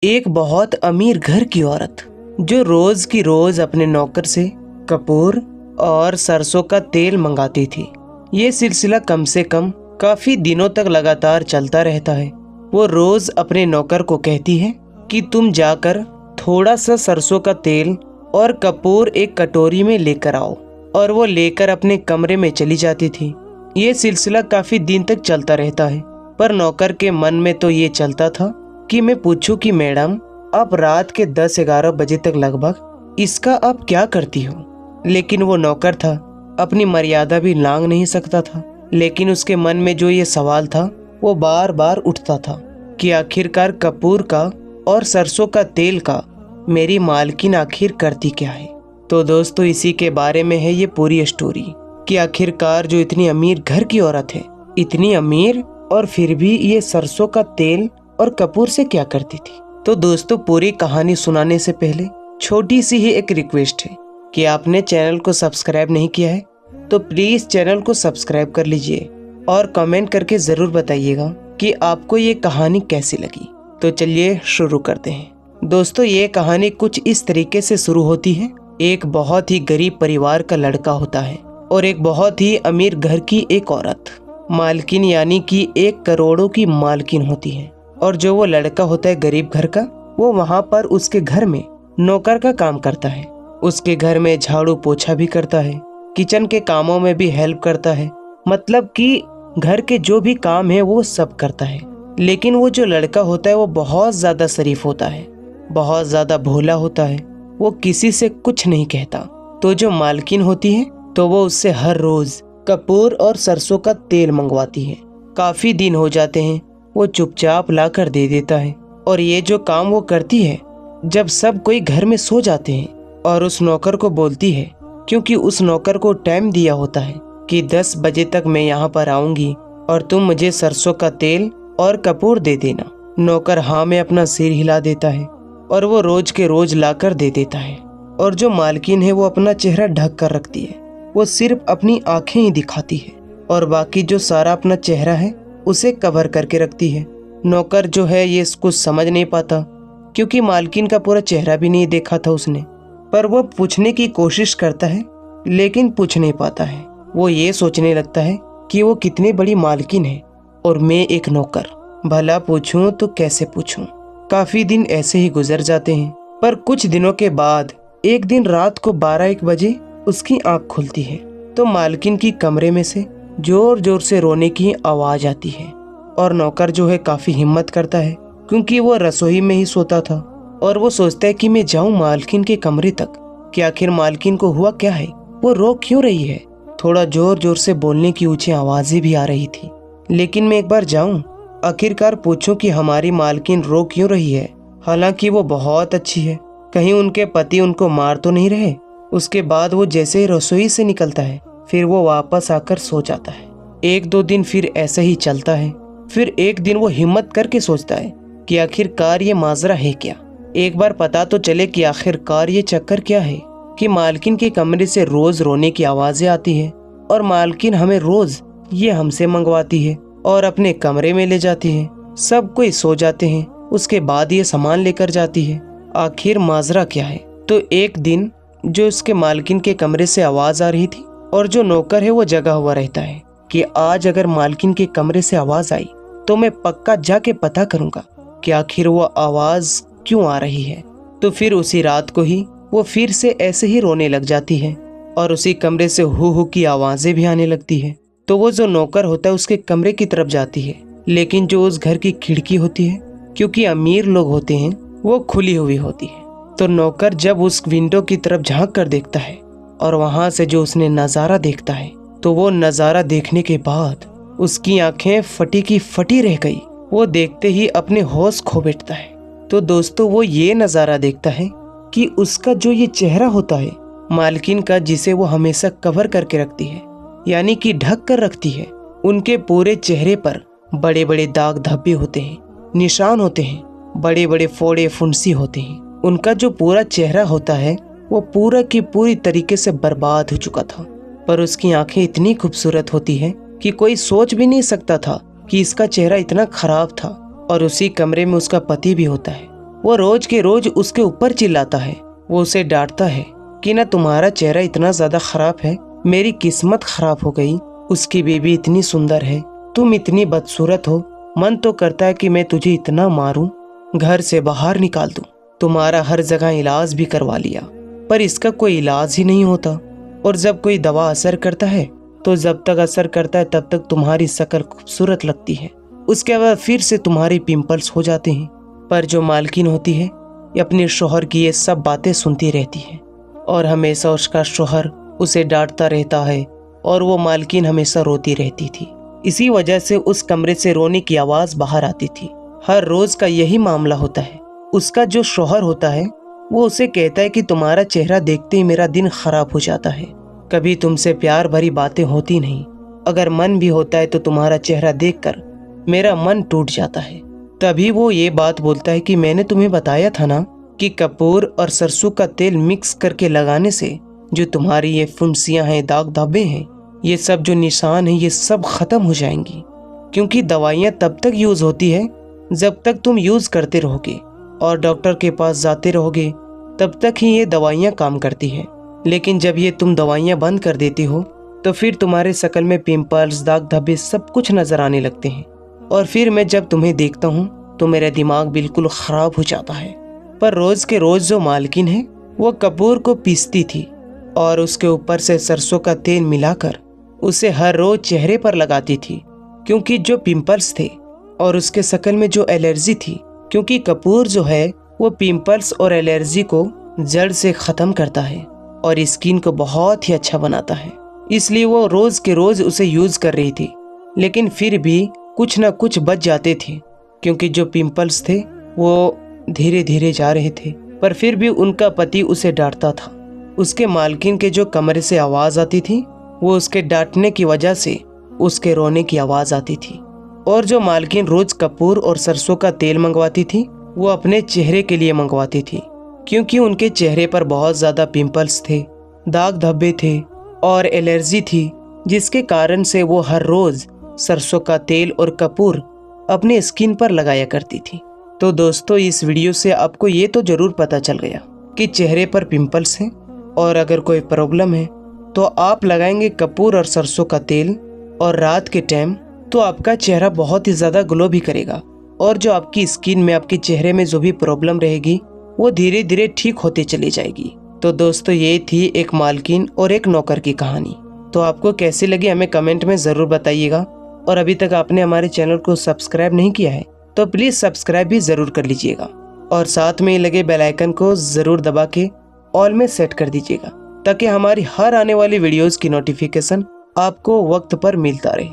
एक बहुत अमीर घर की औरत जो रोज की रोज अपने नौकर से कपूर और सरसों का तेल मंगाती थी। ये सिलसिला कम से कम काफी दिनों तक लगातार चलता रहता है। वो रोज अपने नौकर को कहती है कि तुम जाकर थोड़ा सा सरसों का तेल और कपूर एक कटोरी में लेकर आओ, और वो लेकर अपने कमरे में चली जाती थी। ये सिलसिला काफी दिन तक चलता रहता है, पर नौकर के मन में तो ये चलता था कि मैं पूछूं कि मैडम, आप रात के 10-11 बजे तक लगभग इसका आप क्या करती हो। लेकिन वो नौकर था, अपनी मर्यादा भी लांघ नहीं सकता था। लेकिन उसके मन में जो ये सवाल था वो बार बार उठता था कि आखिरकार कपूर का और सरसों का तेल का मेरी मालकिन आखिर करती क्या है। तो दोस्तों, इसी के बारे में है ये पूरी स्टोरी कि आखिरकार जो इतनी अमीर घर की औरत है, इतनी अमीर, और फिर भी ये सरसों का तेल और कपूर से क्या करती थी। तो दोस्तों, पूरी कहानी सुनाने से पहले छोटी सी ही एक रिक्वेस्ट है कि आपने चैनल को सब्सक्राइब नहीं किया है तो प्लीज चैनल को सब्सक्राइब कर लीजिए और कमेंट करके जरूर बताइएगा कि आपको ये कहानी कैसी लगी। तो चलिए शुरू करते हैं। दोस्तों, ये कहानी कुछ इस तरीके से शुरू होती है। एक बहुत ही गरीब परिवार का लड़का होता है और एक बहुत ही अमीर घर की एक औरत, मालकिन, यानी कि 1 करोड़ों की मालकिन होती है। और जो वो लड़का होता है गरीब घर का, वो वहाँ पर उसके घर में नौकर का काम करता है। उसके घर में झाड़ू पोछा भी करता है, किचन के कामों में भी हेल्प करता है, मतलब कि घर के जो भी काम है वो सब करता है। लेकिन वो जो लड़का होता है वो बहुत ज्यादा शरीफ होता है, बहुत ज्यादा भोला होता है। वो किसी से कुछ नहीं कहता। तो जो मालकिन होती है तो वो उससे हर रोज कपूर और सरसों का तेल मंगवाती है। काफी दिन हो जाते हैं, वो चुपचाप लाकर दे देता है। और ये जो काम वो करती है जब सब कोई घर में सो जाते हैं, और उस नौकर को बोलती है, क्योंकि उस नौकर को टाइम दिया होता है कि 10 बजे तक मैं यहाँ पर आऊंगी और तुम मुझे सरसों का तेल और कपूर दे देना। नौकर हाँ में अपना सिर हिला देता है और वो रोज के रोज लाकर दे देता है। और जो मालकिन है वो अपना चेहरा ढक कर रखती है, वो सिर्फ अपनी आंखें ही दिखाती है और बाकी जो सारा अपना चेहरा है उसे कवर करके रखती है। नौकर जो है ये कुछ समझ नहीं पाता, क्योंकि मालकिन का पूरा चेहरा भी नहीं देखा था उसने। पर वो पूछने की कोशिश करता है लेकिन पूछ नहीं पाता है। वो ये सोचने लगता है कि वो कितनी बड़ी मालकिन है और मैं एक नौकर, भला पूछूं तो कैसे पूछूं। काफी दिन ऐसे ही गुजर जाते हैं। पर कुछ दिनों के बाद एक दिन रात को 12-1 बजे उसकी आंख खुलती है तो मालकिन की कमरे में से जोर जोर से रोने की आवाज आती है। और नौकर जो है काफी हिम्मत करता है, क्योंकि वो रसोई में ही सोता था। और वो सोचता है कि मैं जाऊं मालकिन के कमरे तक, कि आखिर मालकिन को हुआ क्या है, वो रो क्यों रही है। थोड़ा जोर जोर से बोलने की ऊंची आवाजें भी आ रही थी। लेकिन मैं एक बार जाऊं, आखिरकार पूछूं कि हमारी मालकिन रो क्यों रही है। हालांकि वो बहुत अच्छी है, कहीं उनके पति उनको मार तो नहीं रहे। उसके बाद वो जैसे ही रसोई से निकलता है फिर वो वापस आकर सो जाता है। 1-2 दिन फिर ऐसे ही चलता है। फिर एक दिन वो हिम्मत करके सोचता है कि आखिरकार ये माजरा है क्या। एक बार पता तो चले कि आखिरकार ये चक्कर क्या है कि मालकिन के कमरे से रोज रोने की आवाजें आती है और मालकिन हमें रोज ये हमसे मंगवाती है और अपने कमरे में ले जाती है। सब कोई सो जाते हैं, उसके बाद ये सामान लेकर जाती है। आखिर माजरा क्या है। तो एक दिन जो उसके मालकिन के कमरे से आवाज आ रही थी और जो नौकर है वो जगा हुआ रहता है कि आज अगर मालकिन के कमरे से आवाज आई तो मैं पक्का जाके पता करूंगा कि आखिर वो आवाज क्यों आ रही है। तो फिर उसी रात को ही वो फिर से ऐसे ही रोने लग जाती है और उसी कमरे से हु हु की आवाजें भी आने लगती है। तो वो जो नौकर होता है उसके कमरे की तरफ जाती है, लेकिन जो उस घर की खिड़की होती है, क्योंकि अमीर लोग होते हैं, वो खुली हुई होती है। तो नौकर जब उस विंडो की तरफ झांक कर देखता है और वहां से जो उसने नजारा देखता है, तो वो नजारा देखने के बाद उसकी आंखें फटी की फटी रह गई। वो देखते ही अपने होश खो बैठता है। तो दोस्तों, वो ये नजारा देखता है कि उसका जो ये चेहरा होता है मालकिन का, जिसे वो हमेशा कवर करके रखती है, यानी कि ढक कर रखती है, उनके पूरे चेहरे पर बड़े बड़े दाग धब्बे होते हैं, निशान होते हैं, बड़े बड़े फोड़े फुंसी होते हैं। उनका जो पूरा चेहरा होता है वो पूरा की पूरी तरीके से बर्बाद हो चुका था। पर उसकी आंखें इतनी खूबसूरत होती हैं कि कोई सोच भी नहीं सकता था कि इसका चेहरा इतना खराब था। और उसी कमरे में उसका पति भी होता है वो रोज के रोज उसके ऊपर चिल्लाता है। वो उसे डांटता है कि ना तुम्हारा चेहरा इतना ज्यादा खराब है, मेरी किस्मत खराब हो गई, उसकी बेबी इतनी सुंदर है, तुम इतनी बदसूरत हो, मन तो करता है कि मैं तुझे इतना मारूं, घर से बाहर निकाल दूं। तुम्हारा हर जगह इलाज भी करवा लिया पर इसका कोई इलाज ही नहीं होता, और जब कोई दवा असर करता है तो जब तक असर करता है तब तक तुम्हारी शक्ल खूबसूरत लगती है, उसके बाद फिर से तुम्हारे पिंपल्स हो जाते हैं। पर जो मालकिन होती है ये अपने शोहर की ये सब बातें सुनती रहती है और हमेशा उसका शोहर उसे डांटता रहता है और वो मालकिन हमेशा रोती रहती थी। इसी वजह से उस कमरे से रोने की आवाज बाहर आती थी। हर रोज का यही मामला होता है। उसका जो शोहर होता है वो उसे कहता है कि तुम्हारा चेहरा देखते ही मेरा दिन खराब हो जाता है, कभी तुमसे प्यार भरी बातें होती नहीं, अगर मन भी होता है तो तुम्हारा चेहरा देखकर मेरा मन टूट जाता है। तभी वो ये बात बोलता है कि मैंने तुम्हें बताया था ना कि कपूर और सरसों का तेल मिक्स करके लगाने से जो तुम्हारी ये फुंसियां हैं, दाग धब्बे हैं, ये सब जो निशान हैं, ये सब खत्म हो जाएंगी। क्योंकि दवाइयाँ तब तक यूज होती है जब तक तुम यूज करते रहोगे और डॉक्टर के पास जाते रहोगे, तब तक ही ये दवाइयाँ काम करती है। लेकिन जब ये तुम दवाइयाँ बंद कर देती हो तो फिर तुम्हारे शक्ल में पिंपल्स, दाग धब्बे सब कुछ नजर आने लगते हैं, और फिर मैं जब तुम्हें देखता हूँ तो मेरा दिमाग बिल्कुल खराब हो जाता है। पर रोज के रोज जो मालकिन है वो कपूर को पीसती थी और उसके ऊपर से सरसों का तेल मिलाकर उसे हर रोज चेहरे पर लगाती थी, क्योंकि जो पिंपल्स थे और उसके शक्ल में जो एलर्जी थी, क्योंकि कपूर जो है वो पिंपल्स और एलर्जी को जड़ से खत्म करता है और स्किन को बहुत ही अच्छा बनाता है, इसलिए वो रोज के रोज उसे यूज कर रही थी। लेकिन फिर भी कुछ ना कुछ बच जाते थे, क्योंकि जो पिंपल्स थे वो धीरे धीरे जा रहे थे, पर फिर भी उनका पति उसे डांटता था। उसके मालकिन के जो कमरे से आवाज आती थी वो उसके डांटने की वजह से उसके रोने की आवाज आती थी। और जो मालकिन रोज कपूर और सरसों का तेल मंगवाती थी वो अपने चेहरे के लिए मंगवाती थी, क्योंकि उनके चेहरे पर बहुत ज्यादा पिंपल्स थे, दाग धब्बे थे और एलर्जी थी, जिसके कारण से वो हर रोज सरसों का तेल और कपूर अपने स्किन पर लगाया करती थी। तो दोस्तों, इस वीडियो से आपको ये तो जरूर पता चल गया कि चेहरे पर पिंपल्स हैं और अगर कोई प्रॉब्लम है तो आप लगाएंगे कपूर और सरसों का तेल और रात के टाइम, तो आपका चेहरा बहुत ही ज़्यादा ग्लो भी करेगा और जो आपकी स्किन में, आपके चेहरे में जो भी प्रॉब्लम रहेगी वो धीरे धीरे ठीक होती चली जाएगी। तो दोस्तों, ये थी एक मालकिन और एक नौकर की कहानी। तो आपको कैसी लगी हमें कमेंट में ज़रूर बताइएगा, और अभी तक आपने हमारे चैनल को सब्सक्राइब नहीं किया है तो प्लीज़ सब्सक्राइब भी ज़रूर कर लीजिएगा और साथ में लगे बेल आइकन को ज़रूर दबा के ऑल में सेट कर दीजिएगा, ताकि हमारी हर आने वाली वीडियोज़ की नोटिफिकेशन आपको वक्त पर मिलता रहे।